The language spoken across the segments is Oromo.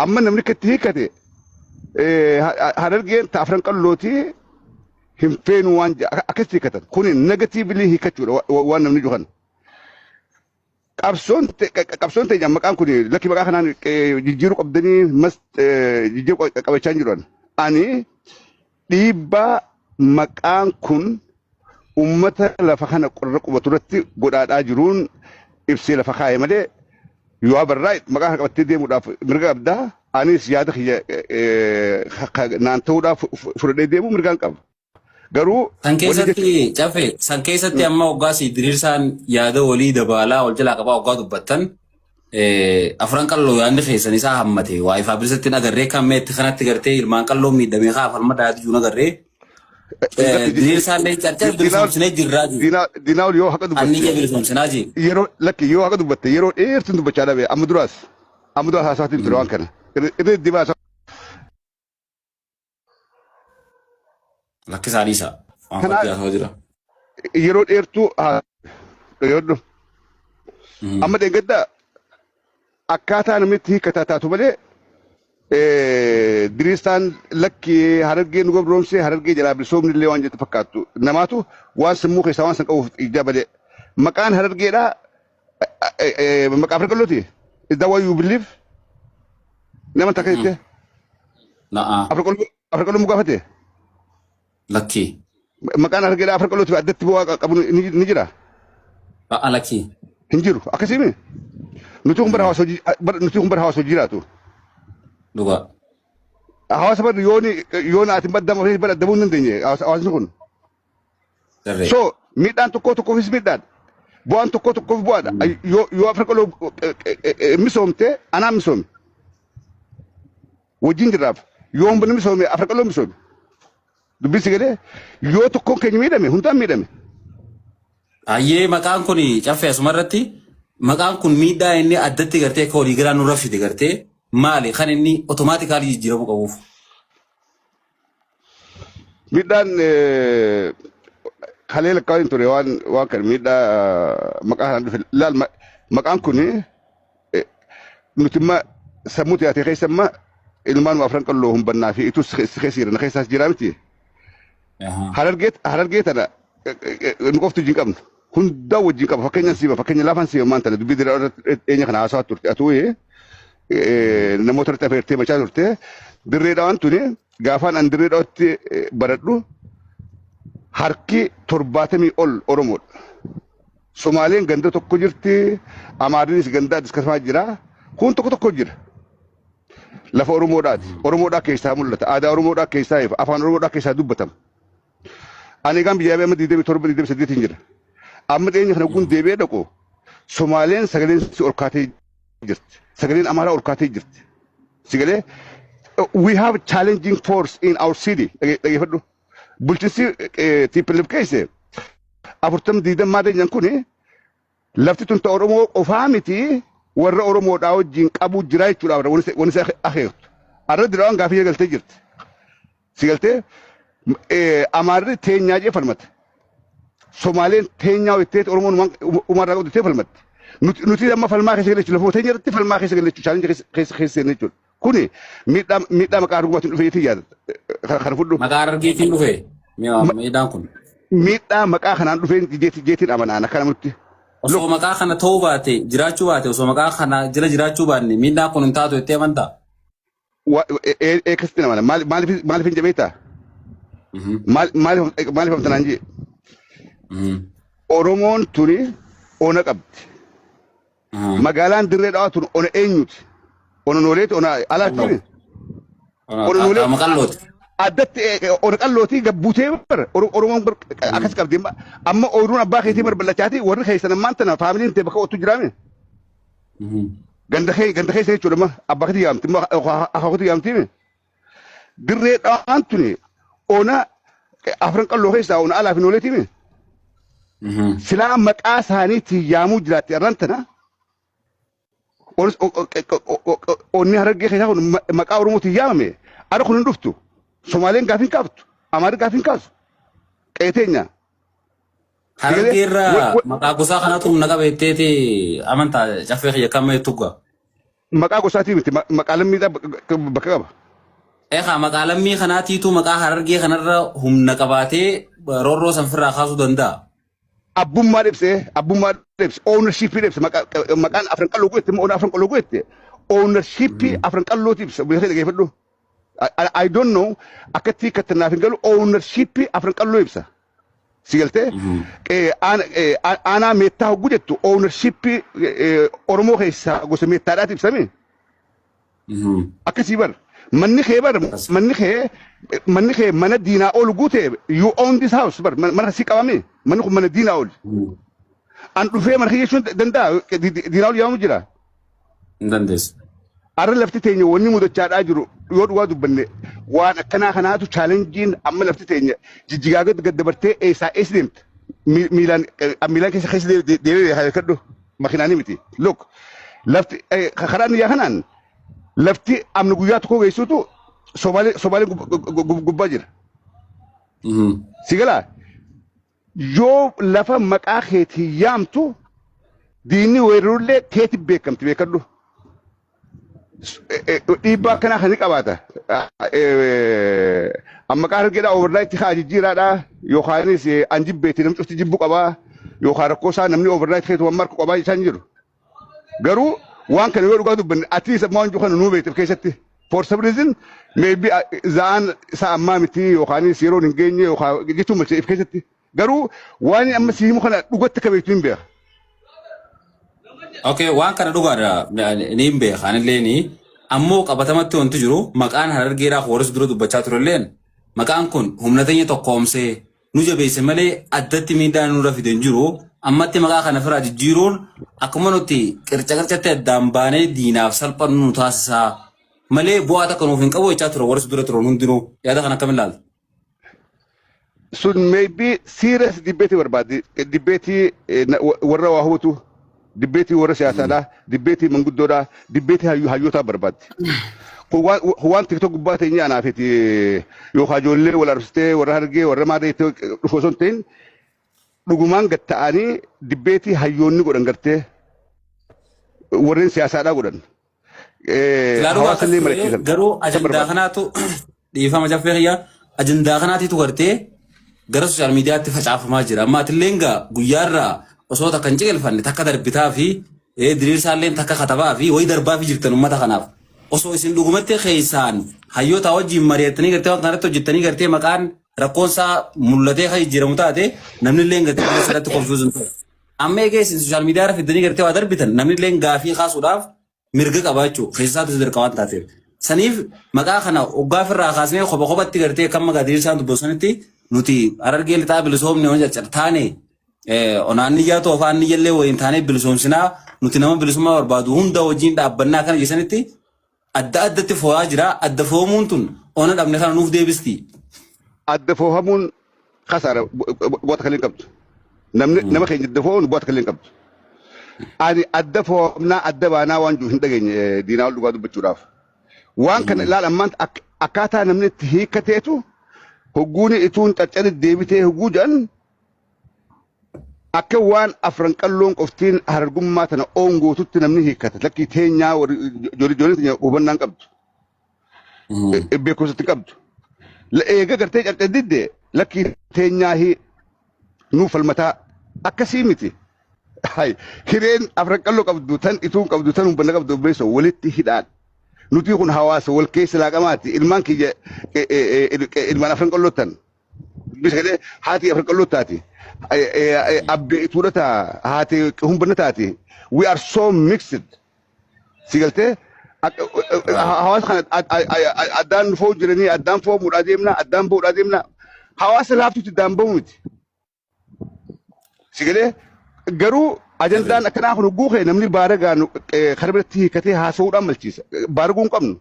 amma namni katti hiikate harargeen taafran qallooti hin feenu waan akkasitti hiikatan kuni negatiivili hiikachuudha waan namni juhan qabsoon ta'e maqaan kuni lakki maqaa kanaan jijjiiruu qabdanii mas jijjiiruu qabachaa jiran ani dhiibbaa maqaan kun ummata lafa kana qorra qubaturratti godhaadhaa jiruun ibsee lafa kaa'e malee yoo abarraa maqaa kana qabattee deemuudhaaf mirga qabdaa anis yaada kiyya naan ta'uudhaaf fudhadhee deemuu mirgaan qaba. Garuu san keessatti amma waggaas diriirsaan yaada walii dabalaa wal jalaa qabaa waggaa dubbattan afran qalloo yaadni keessan isaa hammate waa ifaa bilisatti agarree kan meetti kanatti gartee ilmaan qalloo miidhamee kaa afan madaati juun agarree diriirsaan lee carcar bilisomsinee jirraa jiru. Dinaawul yoo haqa dubbatte. Anni bilisomsinaa jiru. Yeroo lakki yoo haqa dubbatte yeroo dheertuun dubbachaa dhabe amma duraas haasaatiin ture waan kana. Irra dibaa Lakki saaliisa. Yeroo dheertuu yeroo amma deeggaddaa akkaataa namitti hiikataa taatu malee diriirsaan lakki harargee nu gabroomsee harargee jalaa bilisoomni illee waan jettu fakkaattu namaatu waan sammuu keessaa waan san qabuuf ijaa malee maqaan harargeedhaa maqaa afran qallooti is that what you believe nama takka jettee afran qalloo mu gaafate lakki maqaan harargeedhaa afran qallooti addatti bu'aa qabu ni jira lakki hin jiru akkasimi nuti kun bara hawaasa hojii jiraatu. Dhugaa. Hawaasa bari yooni ati baddama fi bara dabuu hin dandeenye hawaasni kun. So miidhaan tokkoof miidhaan bu'aan tokkoof bu'aadha. Yoo afran qalloo misoomte anaan misoome. Wajjin jirraaf yoo hundi misoome afran qalloo misoome. Dubbisi galee yoo tokkoon keenya miidhame hundaan miidhame. Ayyee maqaan kun caffee asumarratti maqaan kun miidhaa inni addatti gartee akka walii garaa nurra fide gartee maali kan inni otomaatikaalii jijjiiramu qabuuf? Miidhaan kalee lakkaa'in ture waan kan miidhaa maqaa kanaan dhufe laal maqaan kun nuti immoo sammuu taatee keessa immoo ilmaan afran qalloo humbannaa fi itus keessa jiran keessaas jira miti. Harargee tana nu qoftu wajjin qabnu hundaa wajjin qaba fakkeenya laafaan siiba maan tana dubbii dira eenyu kana haasawaa turte atuu namoota irratti afeertee machaa turte dirreedhaan tuni gaafaan an dirreedhaatti baradhu harki 70 ol Oromoodha. Somaaleen ganda tokko jirti, Amaarinis ganda diskasaa jira, kun tokko jira. Lafa Oromoodhaati. Oromoodhaa keessaa mul'ata. Aadaa Oromoodhaa keessaa ifa. Afaan Oromoodhaa keessaa dubbatama. Ani kan biyyaa amma 27 jira. Amma dhiyeenya kana kun deebi'ee dhaqu Somaaleen sagaleen si ol kaatee jirti. Sagaleen Amaaraa ol kaatee jirti. Sagalee we have challenging force in our city. Dhageeffadhu. Bulchiinsi TPLF keessa 40 maadeen kun lafti tun ta'u Oromoo qofaa miti warra Oromoodhaa wajjin qabu jira jechuudha. Wanni isa akeektu. Arra diraan gaafii galtee jirti. Sigaltee Amaarri teenyaa jee falmata. Somaaleen teenyaa witteet Oromoon umarraa qabdu falmatti. Nuti amma falmaa keessa galchuu lafa teenya irratti falmaa keessa galchuu chaalenji keessa jechuudha. Kuni miidhaa maqaa arguutiin dhufeetii yaada. Kan fudhu. Maqaa argiitiin dhufee miidhaan kun. Miidhaa maqaa kanaan dhufee jeetiin amanaan akka namatti. Osoo maqaa kana ta'uu baate jiraachuu baate osoo maqaa kana jira jiraachuu baanne miidhaan kun hin taatu jettee amantaa? Eekkasitti namana maaliif hin jabeetaa? Maaliif amtanaan jee? Oromoon tuni ona qabdi. Magaalaan dirree dhawaa tun ona eenyuti? Ona nooleeti ona alaatti. Ona nooleeti. Maqallooti. Addatti ona qallooti gabbuutee bara Oromoon akkas qabdi. Amma ooyiruun abbaa keetii barballachaati warri keessan ammaan tana faamiliin ta'e bakka oottu jiraame. Ganda keessa jechuudha abbaa keetii yaamti akaakuutii yaamti. Dirree dhawaan tuni ona afran qalloo keessaa ona alaa fi nooleeti. Silaa maqaa isaaniitiin yaamuu jiraatti arran tana. Onni harargee keessaa kun maqaa Oromootiin yaamame ara kun hin dhuftu. Somaaleen gaafin kaaftu. Amaarri gaafin kaasu. Qeeteenya. Harargee irraa maqaa gosaa kanatu humna qabeetteeti amantaa caffee kiyya kamma jettuugaa. maqaa gosaatii miti maqaa lammiidhaa bakka qaba. Maqaa lammii kanaatiitu maqaa Harargee kanarra humna qabaatee roorroo sanfirraa kaasuu danda'a. Abbummaa dhibse ownershiippii dhibse maqaan afran qalloo go'ette immoo afran qalloo go'ette ownershiippii afran qalloo ibsa beekee dhageeffadhu. I don't know akkatti kattanaaf hin galu ownershiippii afran qalloo ibsa. Sigaltee aanaa meettaa hogguu jettu ownershiippii Oromoo keessaa gosa meettaadhaati ibsame. Akkasii bar manni kee mana diinaa oolu guute you own this house bar mana si qabame manni kun mana diinaa oolu. An dhufee mana kee jechuun danda'a diinaa oolu yaamu jira. Dandeessa. Arra lafti teenya wanni mudachaadhaa jiru yoo dhugaa dubbanne waan akkanaa kanaatu chaalenjiin amma lafti teenya jijjigaa gad dabartee eessaa eessi deemte miilaan keessa deemee kadhu makiinaanii miti. Look lafti karaa niyyaa kanaan lafti amna guyyaa tokko geessuutu Somaaleen gubbaa jira. Sigalaa yoo lafa maqaa keetii yaamtu diinni weerarullee keetti beekamti beekadhu. Dhiibbaa akkanaa kan qabaata. Amma qaar argeedhaa overnight haa jijjiiraadhaa yookaanis anjibbeetii namni cufti jibbuu qabaa yookaan rakkoo isaa namni overnight keetu waan marku qabaa isaan jiru. Garuu waan kana yoo dhugaa dubbanne at least amma waan jiru kana nuu beekteef keessatti for some reason maybe zaan isaa ammaa miti yookaanis yeroo hin geenye yookaan jechuun malcheef keessatti garuu waan amma siimu kana dhugatti akka beektu hin beeka. Okay, waan kana dhugaadha ni hin beekan illee ni ammoo qabatamatti wanti jiru maqaan Harargeedhaa horis dura dubbachaa turelleen maqaan kun humna teenya tokkoomsee nu jabeesse malee addatti miidhaan nurra fide hin jiru ammatti maqaa kana firaa jijjiiruun akkuma nuti qircatti addaan baanee diinaaf salphannu nu taasisaa malee bu'aa takka nuuf hin qabu jechaa ture horis dura turan hundinuu yaada kan akkamiin ilaalta. Sun maybe serious debate barbaaddi debate warra waa hubatu. Dibbeetii warra siyaasaadhaa, dibbeetii manguddoodhaa, dibbeetii hayyootaa barbaaddi. Waan tiktok gubbaa teenyee anaafiti yookaan ijoollee wal arsitee warra Harargee warra Maadaa dhufu osoo hin ta'in dhugumaan gad ta'anii dibbeetii hayyoonni godhan gartee warreen siyaasaadhaa godhan. Hawaasallee marachiisan. Garuu ajandaa kanaatu dhiifama jaffee xiyyaa ajandaa kanaatiitu gartee gara sooshaal miidiyaatti facaafamaa jira. Amma atillee guyyaarraa osoo takka hin ciqilfanne takka darbitaa fi diriirsaalleen takka katabaa fi wayi darbaa fi jirtan uummata kanaaf osoo isin dhugumatti keessaan hayyoota wajjin mari'attanii gartee waan kanatti hojjettanii gartee maqaan rakkoonsaa mul'atee kan jijjiiramu taate namni illee gartee asirratti konfiyuuzin ta'e. Amma eegee isin sooshaal miidiyaa irra fiddanii gartee waa darbitan namni illee gaafii kaasuudhaaf mirga qabaachuu keessaatu dirqama waan taateef. Saniif maqaa kana hoggaa ofirraa kaasnee kophatti gartee kan maqaa diriirsaan dubbisanitti nuti Harargee lixaa bilisoomne waan jechartaane onaaniyyaa ta'uu afaan niyyallee waliin taanee bilisoomsinaa nuti nama bilisummaa barbaadu hunda wajjin dhaabbannaa kana jedhanitti adda addatti foo'aa jira adda foo'amuun tun ona dhabne kana nuuf deebisti. Adda foo'amuun kasaara bu'aata kan hin qabdu. Nama keenya adda foo'amuun bu'aata kan hin qabdu. Ani adda foo'amnaa adda baanaa waan jiru hin dhageenye diinaa ol dhugaa dubbachuudhaaf. Waan kana ilaala ammaan akkaataa namni itti hiikkateetu hogguuni ituun caccari deebitee hogguu jedhan akka waan afran qalloon qoftiin harargummaa tana oongootutti namni hiikkata lakkii teenyaa ijoollee teenya hubannaan qabdu. Beekumsatti qabdu. Eega gartee caccadidde lakkii teenyaa nuuf falmataa akkasii miti. Hireen afran qalloo qabdu tan ituun qabdu tan hubanna qabdu beeso walitti hidhaan. Nuti kun hawaasa wal keessa laaqamaati ilmaan kiyya ilmaan afran qalloo tan. Bisalee haati afran qalloo taati. Abbee ituudha taa haati humbanna taati. We are so mixed. Sigaltee hawaasa kana addaan foo jiranii addaan foo muudhaa deemna addaan boodhaa deemna hawaasa laaftutti addaan bahu miti. Sigalee garuu ajandaan akkanaa kun guuqee namni baara gaanu karaa biratti hiikkatee haasa'uudhaan malchiisa. Baara guun qabnu.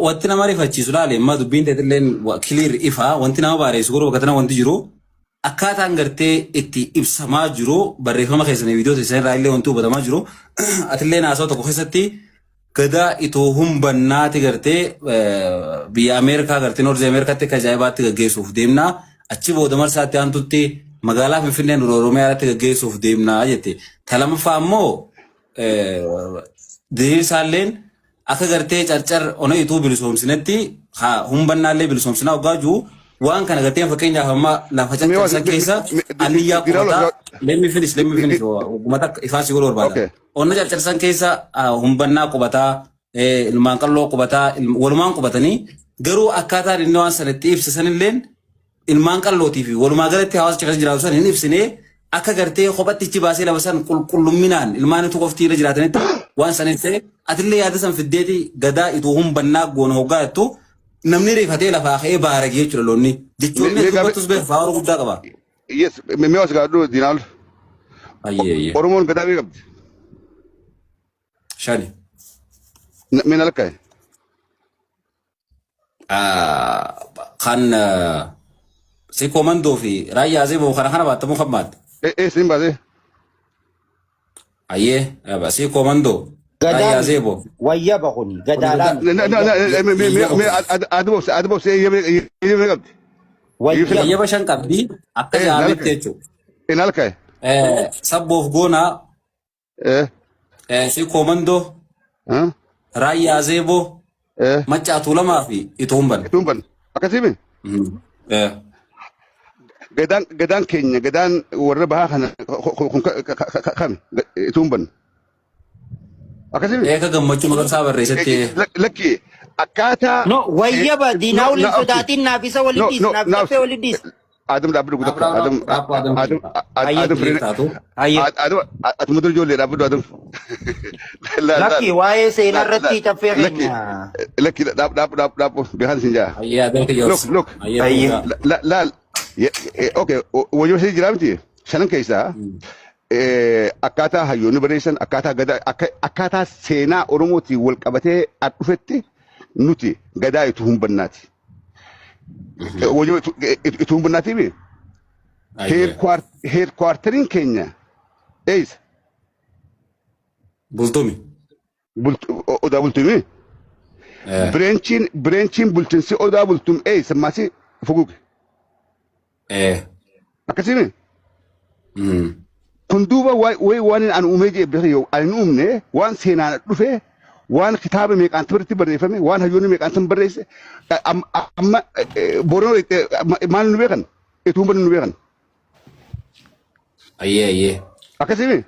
Wanti nama rifachiisu laale amma dubbiin ta'etilleen clear ifa wanti nama baareessu garuu bakka tana wanti jiru akkaataan gartee itti ibsamaa jiru barreeffama keessanii viidiyoo keessanii irraa illee wanti hubatamaa jiru atillee naasoo tokko keessatti gadaa itoo humbannaati gartee biyya Ameerikaa gartee Noorzi Ameerikaatti akka ajaa'ibaatti gaggeessuuf deemnaa achi booda marsaatti aantutti magaalaa Finfinnee Oromiyaatti gaggeessuuf deemnaa jette. Talamaffaa immoo diriirsaalleen akka gartee carcar ona ituu bilisoomsinetti humbannaallee bilisoomsinaa waggaa jiru waan kana gartee fakkeenyaaf amma lafa carcarsan keessa aliyyaa qubataa let me finish ummata ifaan si godhu barbaada onna carcarsan keessa humbannaa qubataa ilmaan qalloo qubataa walumaan qubatanii garuu akkaataan inni waan sanatti ibsisanilleen ilmaan qallootii fi walumaa galatti hawaasa keessa jiraatu san hin ibsinee akka gartee kophatti baasee lafa san qulqullumminaan ilmaan itti qoftii irra jiraatanitti waan sanis ta'e atillee yaada san fiddeeti gadaa ituu humbannaa goona hoggaa jettu namni rifatee lafaa ka'ee baaragee jechuudha loonni jechuun dubbattus beeku faawara guddaa qaba. Yes, mee as gaadhu diinaal. Ayyee. Oromoon gadaa mee qabdi? Shani. Min alkaa'e. Kan si komandoo fi raayyaa zeeboo kana baattamu kan maadde. Sin baasee. Ayyee si komandoo. Raayyaa zeeboo. Wayyaba kuni gadaadhaan. Adboofsee mee qabdi? Wayyaba shan qabdi akka jaametti jechuudha. In alkaa'e. Sabboof goonaa. Si komandoo. Raayyaa zeeboo. Maccaatu lamaa fi ituumban. Ituumban. Akkasii gadaan keenya gadaan warra bahaa kana kami ituumban. Akkasii Eega gammachuu magarsaa barreessatti. Lakki akkaataa. No wayyaba diinaa waliin sodaatiin naaf isa waliin dhiis naaf caffee waliin dhiis. Adam dhaabbidu guddaa Adam ati mudur ijoollee dhaabbidu Adam. Lakki waa'ee seenaa irratti caffee keenya. Lakki dhaabbu beekan siin jaa. Ayyee adeemte yoos. Look laal okay wayyoo si jira miti shanan keessaa akkaataa hayyoonni barreessan akkaataa gadaa akkaataa seenaa Oromootiin wal qabatee dhufetti nuti gadaa itti humbannaati. Wayyoo itti humbannaati mi? Heedkwaartariin keenya eessa? Bultumi. Odaa bultumi? Bireenchiin bulchinsi odaa bultum eessa maasii fuguuge? Akkasii mi? Kun duuba waan an uumee jee beeku yoo an uumne waan seenaan dhufe waan kitaaba meeqaan tabaritti barreeffame waan hayyoonni meeqaan barreesse amma boronoo maal nu beekan itti humban nu beekan. Ayyee. Akkasii mi?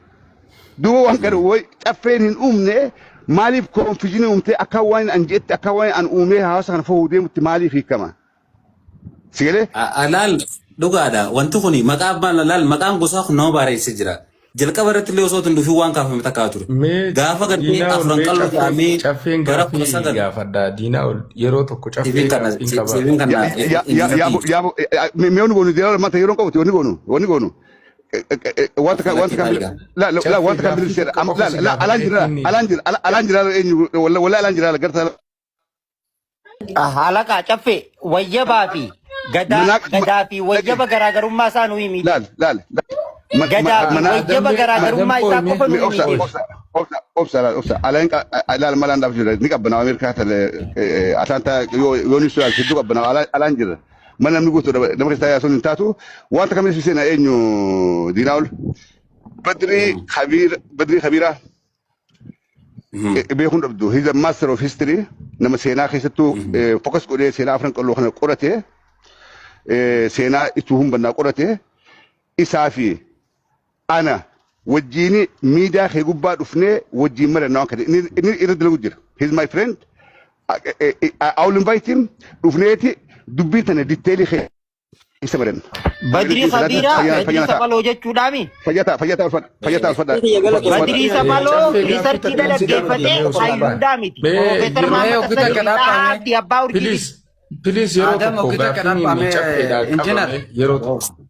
Duuba waan gara way caffeen hin uumne maaliif koonfijinii uumtee akka waan an jeetti akka waan an uumee hawaasa kana fa'uu deemutti maaliif hiikama? Sigalee? Alaal dhugaadha wanti kuni maqaan gosaa kun nama barreessee jira. Jalqaba irratti illee osoo hin waan kaafame takkaa ture. Gaafa gartee afran qalloo ta'amee gara kuma sagal. Gaafadha diinaa yeroo tokko caffee mee onni goonu diinaa mata yeroo qabuti onni goonu. Wanta kan biliseera alaan jira eenyu wala alaan jira garta. Halaqa caffee wayyabaa fi gadaa fi wayyaba garaagarummaa isaa nu himi. Laal. Gadaa fi wayyaba garaagarummaa isaa qofa nu himi. Obsa. Alaal malaan dhaaf jira. Ni qabbana Ameerikaa tale Atlanta yoo ni su'aal hedduu qabbana alaan jira. Mana namni guutuu nama keessaa yaasuun hin taatu wanta kamiin siseenaa eenyu diinaa'ol Badrii Kabiraa beekuun dhabdu he's a master of history nama seenaa keessattuu focus godhee seenaa afran qalloo kana qorate seenaa itti humbannaa qorate isaa fi ana wajjiin miidiyaa kee gubbaa dhufnee wajjiin marannaa waan kana inni irra dalagu jira he's my friend I will invite him dhufneeti dubbii tana ditteelii kee isa maran. Badrii Sabaloo jechuudhaami. Fayyataa ulfadha. Badrii Sabaloo riisarchii dalaggeeffatee hayyuudhaa miti. Profeesar Maamad Tasayyii abbaa urjii. Please yeroo tokko gaaffiin caffeedhaa qabame yeroo tokko.